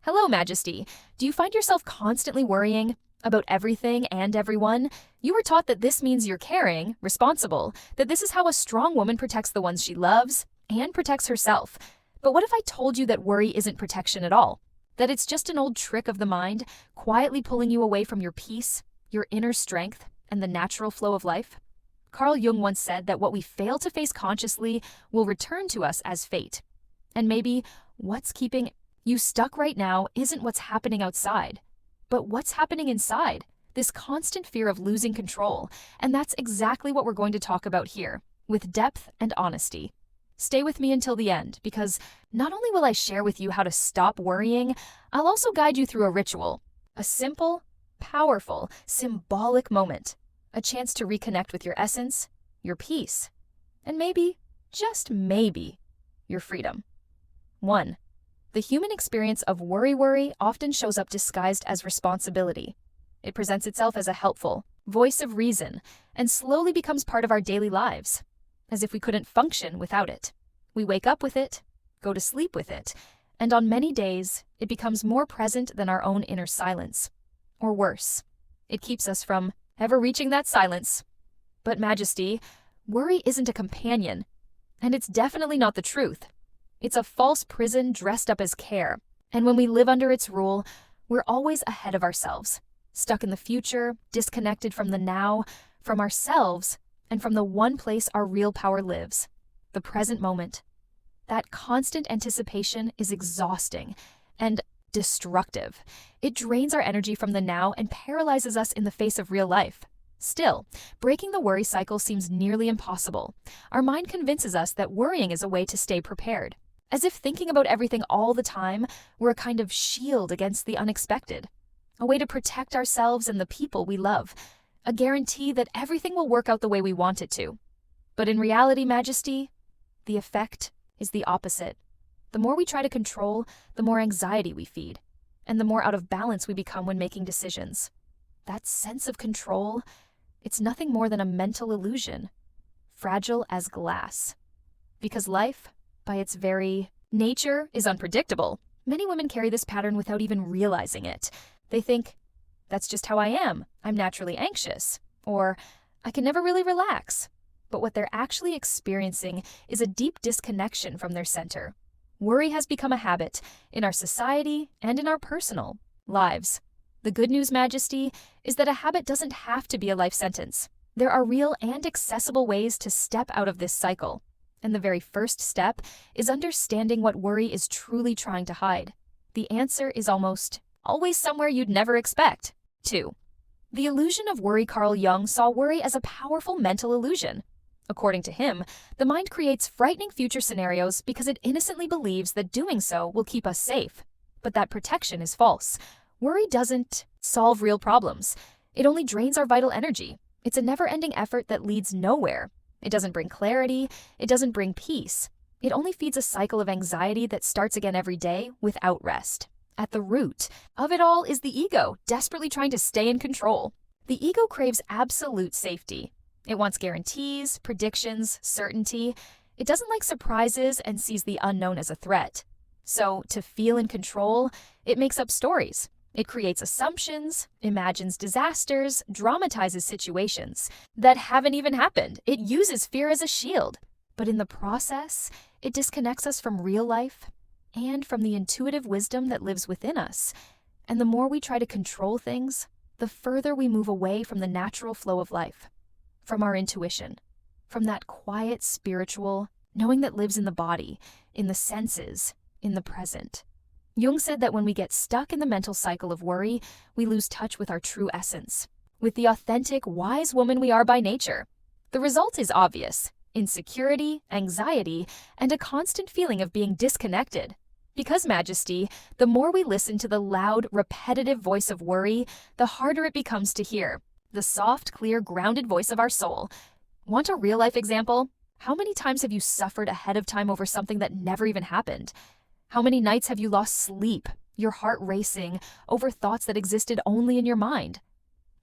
Hello, Majesty. Do you find yourself constantly worrying about everything and everyone? You were taught that this means you're caring, responsible, that this is how a strong woman protects the ones she loves and protects herself. But what if I told you that worry isn't protection at all? That it's just an old trick of the mind, quietly pulling you away from your peace, your inner strength, and the natural flow of life? Carl Jung once said that what we fail to face consciously will return to us as fate. And maybe what's keeping you stuck right now isn't what's happening outside, but what's happening inside, this constant fear of losing control. And that's exactly what we're going to talk about here, with depth and honesty. Stay with me until the end, because not only will I share with you how to stop worrying, I'll also guide you through a ritual, a simple, powerful, symbolic moment, a chance to reconnect with your essence, your peace, and maybe, just maybe, your freedom. 1. The human experience of worry often shows up disguised as responsibility. It presents itself as a helpful voice of reason and slowly becomes part of our daily lives, as if we couldn't function without it. We wake up with it, go to sleep with it, and on many days, it becomes more present than our own inner silence. Or worse, it keeps us from ever reaching that silence. But Majesty, worry isn't a companion, and it's definitely not the truth. It's a false prison dressed up as care, and when we live under its rule, we're always ahead of ourselves, stuck in the future, disconnected from the now, from ourselves, and from the one place our real power lives, the present moment. That constant anticipation is exhausting and destructive. It drains our energy from the now and paralyzes us in the face of real life. Still, breaking the worry cycle seems nearly impossible. Our mind convinces us that worrying is a way to stay prepared, as if thinking about everything all the time were a kind of shield against the unexpected, a way to protect ourselves and the people we love, a guarantee that everything will work out the way we want it to. But in reality, Majesty, the effect is the opposite. The more we try to control, the more anxiety we feed, and the more out of balance we become when making decisions. That sense of control, it's nothing more than a mental illusion, fragile as glass. Because life, by its very nature, is unpredictable. Many women carry this pattern without even realizing it. They think, that's just how I am. I'm naturally anxious. Or, I can never really relax. But what they're actually experiencing is a deep disconnection from their center. Worry has become a habit in our society and in our personal lives. The good news, Majesty, is that a habit doesn't have to be a life sentence. There are real and accessible ways to step out of this cycle. And the very first step is understanding what worry is truly trying to hide. The answer is almost always somewhere you'd never expect. 2. The illusion of worry. Carl Jung saw worry as a powerful mental illusion. According to him, the mind creates frightening future scenarios because it innocently believes that doing so will keep us safe. But that protection is false. Worry doesn't solve real problems. It only drains our vital energy. It's a never-ending effort that leads nowhere. It doesn't bring clarity. It doesn't bring peace. It only feeds a cycle of anxiety that starts again every day without rest. At the root of it all is the ego, desperately trying to stay in control. The ego craves absolute safety. It wants guarantees, predictions, certainty. It doesn't like surprises and sees the unknown as a threat. So, to feel in control, it makes up stories. It creates assumptions, imagines disasters, dramatizes situations that haven't even happened. It uses fear as a shield. But in the process, it disconnects us from real life and from the intuitive wisdom that lives within us. And the more we try to control things, the further we move away from the natural flow of life, from our intuition, from that quiet spiritual knowing that lives in the body, in the senses, in the present. Jung said that when we get stuck in the mental cycle of worry, we lose touch with our true essence, with the authentic, wise woman we are by nature. The result is obvious: insecurity, anxiety, and a constant feeling of being disconnected. Because, Majesty, the more we listen to the loud, repetitive voice of worry, the harder it becomes to hear the soft, clear, grounded voice of our soul. Want a real-life example? How many times have you suffered ahead of time over something that never even happened? How many nights have you lost sleep, your heart racing, over thoughts that existed only in your mind?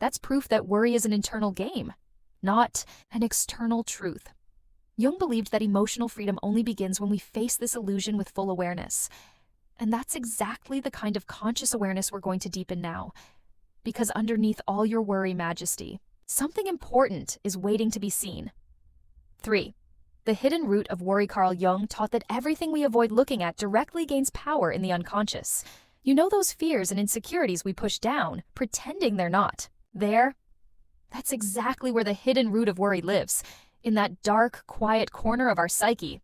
That's proof that worry is an internal game, not an external truth. Jung believed that emotional freedom only begins when we face this illusion with full awareness. And that's exactly the kind of conscious awareness we're going to deepen now. Because underneath all your worry, Majesty, something important is waiting to be seen. 3. The hidden root of worry. Carl Jung taught that everything we avoid looking at directly gains power in the unconscious. You know those fears and insecurities we push down, pretending they're not there? That's exactly where the hidden root of worry lives, in that dark, quiet corner of our psyche.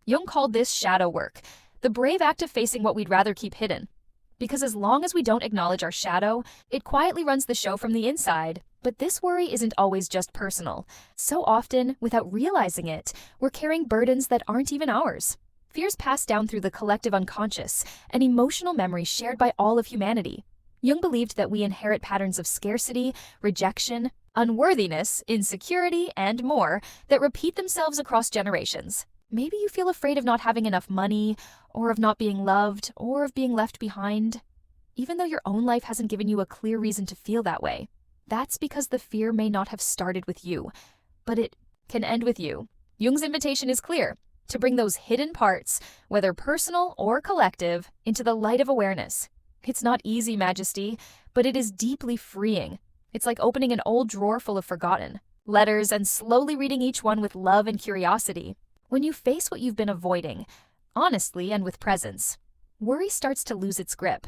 Jung called this shadow work, the brave act of facing what we'd rather keep hidden. Because as long as we don't acknowledge our shadow, it quietly runs the show from the inside. But this worry isn't always just personal. So often, without realizing it, we're carrying burdens that aren't even ours. Fears passed down through the collective unconscious, an emotional memory shared by all of humanity. Jung believed that we inherit patterns of scarcity, rejection, unworthiness, insecurity, and more that repeat themselves across generations. Maybe you feel afraid of not having enough money, or of not being loved, or of being left behind. Even though your own life hasn't given you a clear reason to feel that way, that's because the fear may not have started with you, but it can end with you. Jung's invitation is clear: to bring those hidden parts, whether personal or collective, into the light of awareness. It's not easy, Majesty, but it is deeply freeing. It's like opening an old drawer full of forgotten letters and slowly reading each one with love and curiosity. When you face what you've been avoiding, honestly and with presence, worry starts to lose its grip.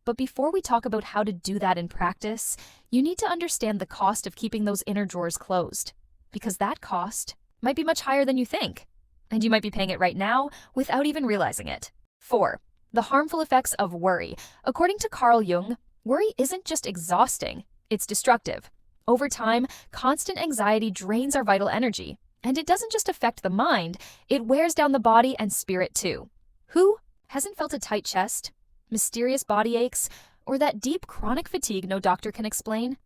But before we talk about how to do that in practice, you need to understand the cost of keeping those inner drawers closed, because that cost might be much higher than you think, and you might be paying it right now without even realizing it. 4. The harmful effects of worry. According to Carl Jung, worry isn't just exhausting, it's destructive. Over time, constant anxiety drains our vital energy. And it doesn't just affect the mind, it wears down the body and spirit too. Who hasn't felt a tight chest, mysterious body aches, or that deep chronic fatigue no doctor can explain?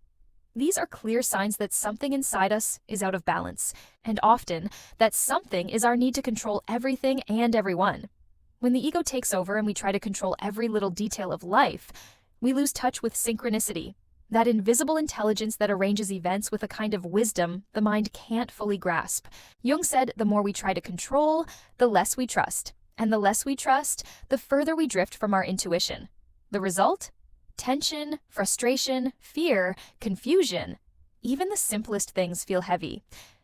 These are clear signs that something inside us is out of balance, and often that something is our need to control everything and everyone. When the ego takes over and we try to control every little detail of life, we lose touch with synchronicity, that invisible intelligence that arranges events with a kind of wisdom the mind can't fully grasp. Jung said the more we try to control, the less we trust. And the less we trust, the further we drift from our intuition. The result? Tension, frustration, fear, confusion. Even the simplest things feel heavy,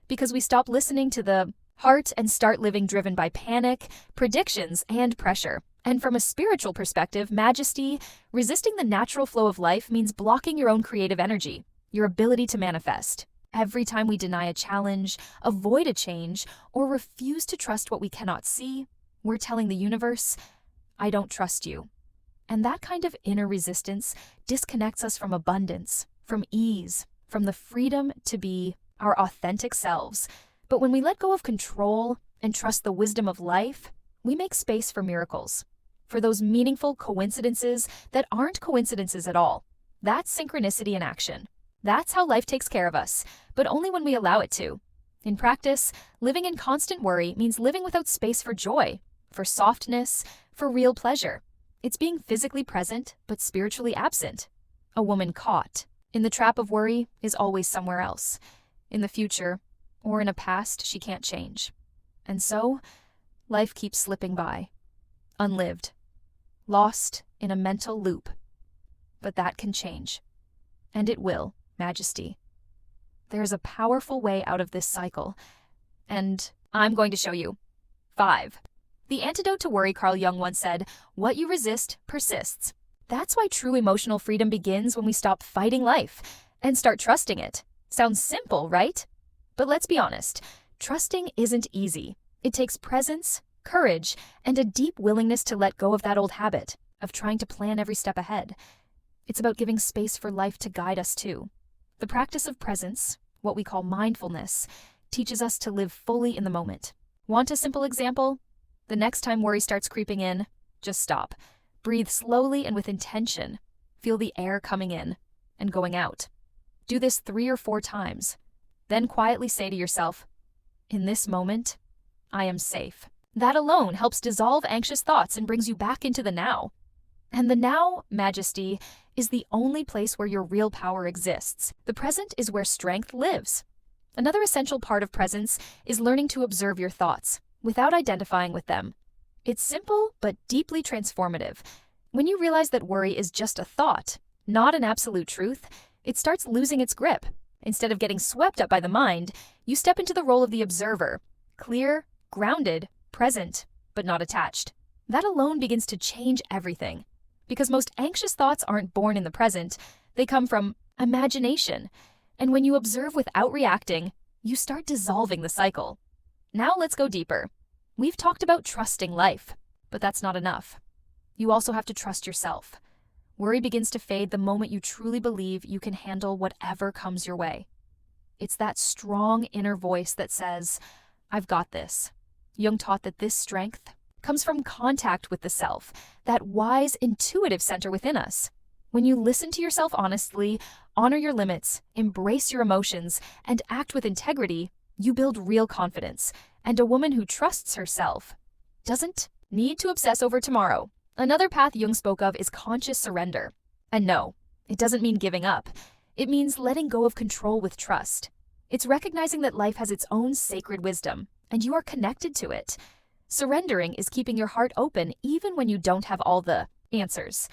because we stop listening to the heart and start living driven by panic, predictions, and pressure. And from a spiritual perspective, Majesty, resisting the natural flow of life means blocking your own creative energy, your ability to manifest. Every time we deny a challenge, avoid a change, or refuse to trust what we cannot see, we're telling the universe, I don't trust you. And that kind of inner resistance disconnects us from abundance, from ease, from the freedom to be our authentic selves. But when we let go of control and trust the wisdom of life, we make space for miracles, for those meaningful coincidences that aren't coincidences at all. That's synchronicity in action. That's how life takes care of us, but only when we allow it to. In practice, living in constant worry means living without space for joy, for softness, for real pleasure. It's being physically present, but spiritually absent. A woman caught in the trap of worry is always somewhere else, in the future, or in a past she can't change. And so, life keeps slipping by, unlived, lost in a mental loop. But that can change. And it will, Majesty. There's a powerful way out of this cycle, and I'm going to show you. 5. The antidote to worry. Carl Jung once said, what you resist persists. That's why true emotional freedom begins when we stop fighting life and start trusting it. Sounds simple, right? But let's be honest, trusting isn't easy. It takes presence, courage, and a deep willingness to let go of that old habit of trying to plan every step ahead. It's about giving space for life to guide us too. The practice of presence, what we call mindfulness, teaches us to live fully in the moment. Want a simple example? The next time worry starts creeping in, just stop. Breathe slowly and with intention. Feel the air coming in and going out. Do this 3 or 4 times. Then quietly say to yourself, in this moment, I am safe. That alone helps dissolve anxious thoughts and brings you back into the now. And the now, Majesty, is the only place where your real power exists. The present is where strength lives. Another essential part of presence is learning to observe your thoughts without identifying with them. It's simple, but deeply transformative. When you realize that worry is just a thought, not an absolute truth, it starts losing its grip. Instead of getting swept up by the mind, you step into the role of the observer, clear, grounded, present, but not attached. That alone begins to change everything. Because most anxious thoughts aren't born in the present, they come from imagination. And when you observe without reacting, you start dissolving the cycle. Now let's go deeper. We've talked about trusting life, but that's not enough. You also have to trust yourself. Worry begins to fade the moment you truly believe you can handle whatever comes your way. It's that strong inner voice that says, "I've got this." Jung taught that this strength comes from contact with the self, that wise, intuitive center within us. When you listen to yourself honestly, honor your limits, embrace your emotions, and act with integrity, you build real confidence. And a woman who trusts herself doesn't need to obsess over tomorrow. Another path Jung spoke of is conscious surrender. And no, it doesn't mean giving up. It means letting go of control with trust. It's recognizing that life has its own sacred wisdom, and you are connected to it. Surrendering is keeping your heart open even when you don't have all the answers.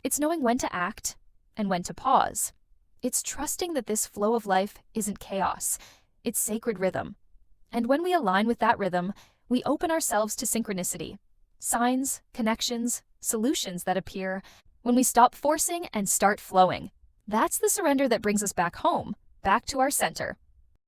It's knowing when to act and when to pause. It's trusting that this flow of life isn't chaos. It's sacred rhythm. And when we align with that rhythm, we open ourselves to synchronicity. Signs, connections, solutions that appear when we stop forcing and start flowing. That's the surrender that brings us back home, back to our center.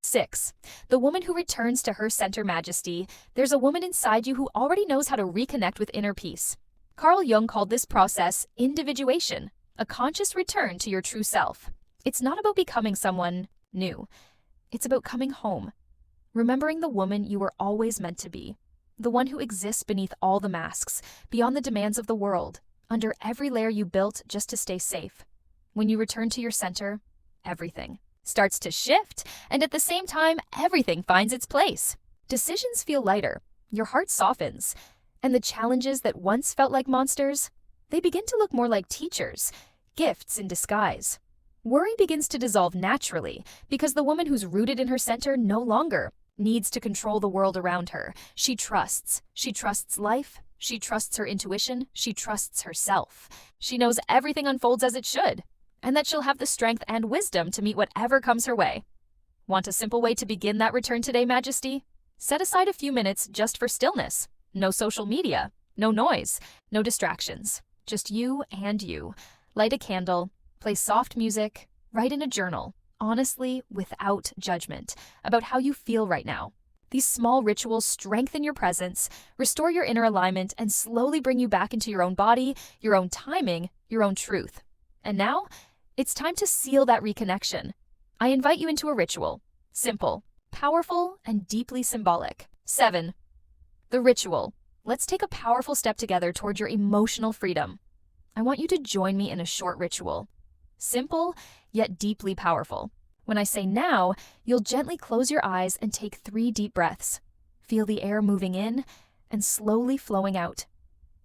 6. The woman who returns to her center majesty. There's a woman inside you who already knows how to reconnect with inner peace. Carl Jung called this process individuation, a conscious return to your true self. It's not about becoming someone new. It's about coming home, remembering the woman you were always meant to be, the one who exists beneath all the masks, beyond the demands of the world, under every layer you built just to stay safe. When you return to your center, everything starts to shift, and at the same time, everything finds its place. Decisions feel lighter, your heart softens, and the challenges that once felt like monsters, they begin to look more like teachers, gifts in disguise. Worry begins to dissolve naturally because the woman who's rooted in her center no longer needs to control the world around her. She trusts. She trusts life. She trusts her intuition. She trusts herself. She knows everything unfolds as it should, and that she'll have the strength and wisdom to meet whatever comes her way. Want a simple way to begin that return today, Majesty? Set aside a few minutes just for stillness. No social media, no noise, no distractions. Just you and you. Light a candle, play soft music, write in a journal, honestly, without judgment, about how you feel right now. These small rituals strengthen your presence, restore your inner alignment, and slowly bring you back into your own body, your own timing, your own truth. And now, it's time to seal that reconnection. I invite you into a ritual. Simple, powerful, and deeply symbolic. 7. The ritual. Let's take a powerful step together toward your emotional freedom. I want you to join me in a short ritual. Simple, yet deeply powerful. When I say now, you'll gently close your eyes and take 3 deep breaths. Feel the air moving in and slowly flowing out.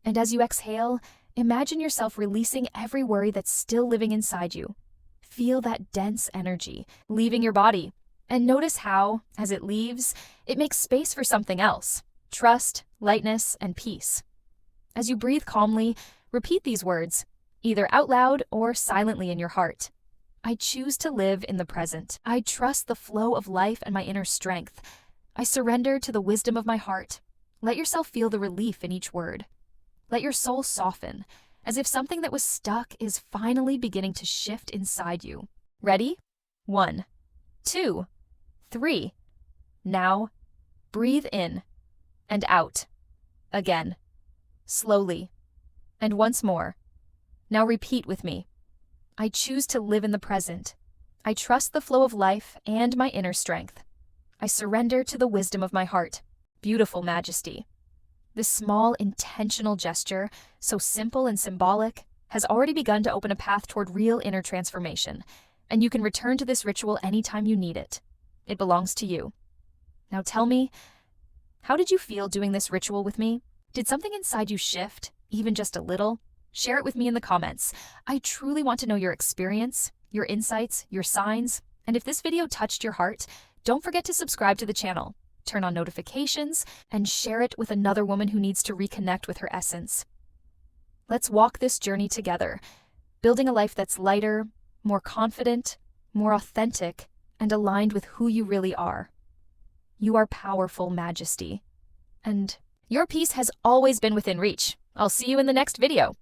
And as you exhale, imagine yourself releasing every worry that's still living inside you. Feel that dense energy leaving your body, and notice how, as it leaves, it makes space for something else: trust, lightness, and peace. As you breathe calmly, repeat these words, either out loud or silently in your heart. I choose to live in the present. I trust the flow of life and my inner strength. I surrender to the wisdom of my heart. Let yourself feel the relief in each word. Let your soul soften, as if something that was stuck is finally beginning to shift inside you. Ready? 1, 2, 3. Now, breathe in and out. Again, slowly, and once more. Now repeat with me. I choose to live in the present. I trust the flow of life and my inner strength. I surrender to the wisdom of my heart. Beautiful Majesty. This small, intentional gesture, so simple and symbolic, has already begun to open a path toward real inner transformation, and you can return to this ritual anytime you need it. It belongs to you. Now tell me, how did you feel doing this ritual with me? Did something inside you shift, even just a little? Share it with me in the comments. I truly want to know your experience, your insights, your signs, and if this video touched your heart, don't forget to subscribe to the channel. turn on notifications, and share it with another woman who needs to reconnect with her essence. Let's walk this journey together, building a life that's lighter, more confident, more authentic, and aligned with who you really are. You are powerful, Majesty. And your peace has always been within reach. I'll see you in the next video.